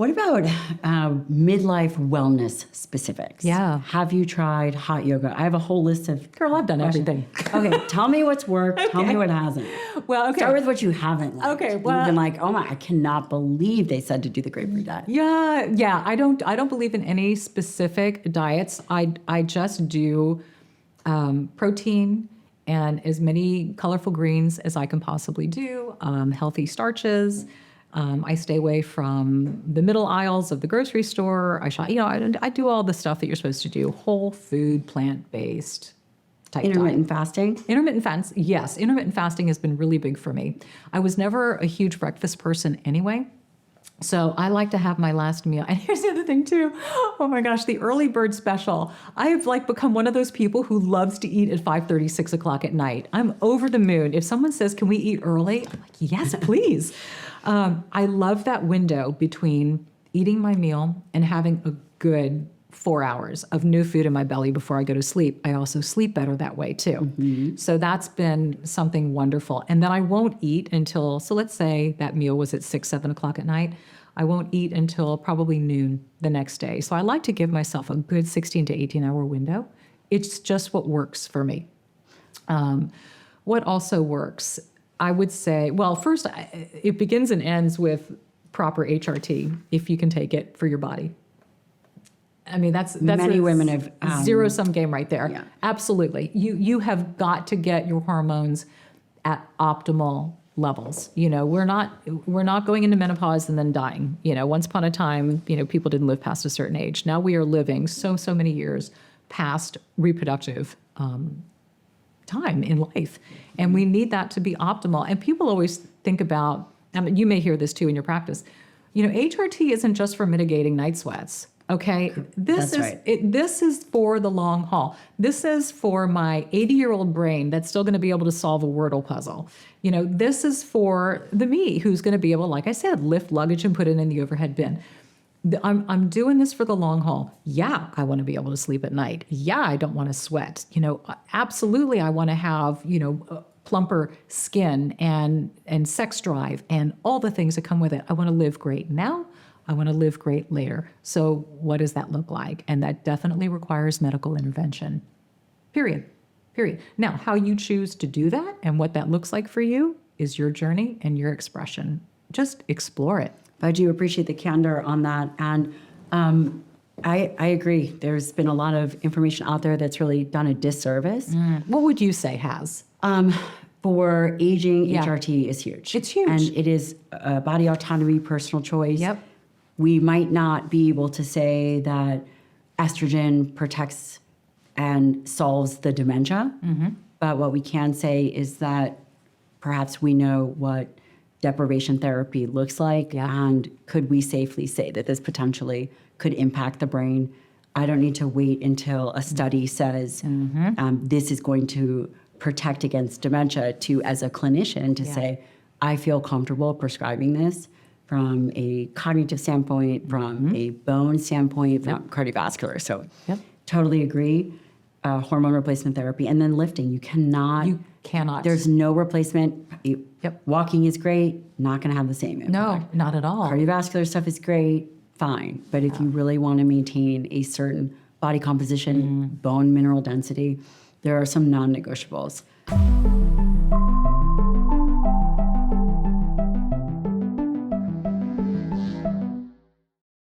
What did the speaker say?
What about midlife wellness specifics? Yeah. Have you tried hot yoga? I have a whole list of Girl, I've done everything. Okay, tell me what's worked. Tell me what hasn't. Well, okay. Start with what you haven't liked. Okay, You've well- been like, oh my, I cannot believe they said to do the grapefruit diet. Yeah. I don't believe in any specific diets. I just do protein and as many colorful greens as I can possibly do. Healthy starches. I stay away from the middle aisles of the grocery store. I do all the stuff that you're supposed to do. Whole food, plant-based type Intermittent diet. fasting? Intermittent fasting, yes. Intermittent fasting has been really big for me. I was never a huge breakfast person anyway. So I like to have my last meal. And here's the other thing too. Oh my gosh, the early bird special. I have become one of those people who loves to eat at 5:30, 6 o'clock at night. I'm over the moon. If someone says, can we eat early? I'm like, yes, please. I love that window between eating my meal and having a good 4 hours of new food in my belly before I go to sleep. I also sleep better that way too. Mm-hmm. So that's been something wonderful. And then I won't eat until, so let's say that meal was at 6, 7 o'clock at night. I won't eat until probably noon the next day. So I like to give myself a good 16 to 18 hour window. It's just what works for me. What also works, I would say, well, first, it begins and ends with proper HRT, if you can take it for your body. I mean, that's Many women have zero-sum game right there. Yeah. Absolutely. You have got to get your hormones at optimal levels. We're not going into menopause and then dying. Once upon a time, people didn't live past a certain age. Now we are living so many years past reproductive time in life. And we need that to be optimal. And people always think about, you may hear this too in your practice, HRT isn't just for mitigating night sweats. Okay, this is for the long haul. This is for my 80-year-old brain that's still going to be able to solve a Wordle puzzle. This is for the me who's going to be able, like I said, lift luggage and put it in the overhead bin. I'm doing this for the long haul. Yeah, I want to be able to sleep at night. Yeah, I don't want to sweat. Absolutely, I want to have, plumper skin and sex drive and all the things that come with it. I want to live great now. I want to live great later. So what does that look like? And that definitely requires medical intervention. Period. Now, how you choose to do that and what that looks like for you is your journey and your expression. Just explore it. I do appreciate the candor on that. And I agree. There's been a lot of information out there that's really done a disservice. What would you say has? For aging, HRT is huge. It's huge. And it is body autonomy, personal choice. Yep. We might not be able to say that estrogen protects and solves the dementia, but what we can say is that perhaps we know what deprivation therapy looks like, and could we safely say that this potentially could impact the brain? I don't need to wait until a study says this is going to protect against dementia to, as a clinician, to say, I feel comfortable prescribing this from a cognitive standpoint, from a bone standpoint, from cardiovascular. So totally agree. Hormone replacement therapy. And then lifting. You cannot. There's no replacement. Walking is great. Not going to have the same impact. No, not at all. Cardiovascular stuff is great. Fine. But if you really want to maintain a certain body composition, bone mineral density, there are some non-negotiables.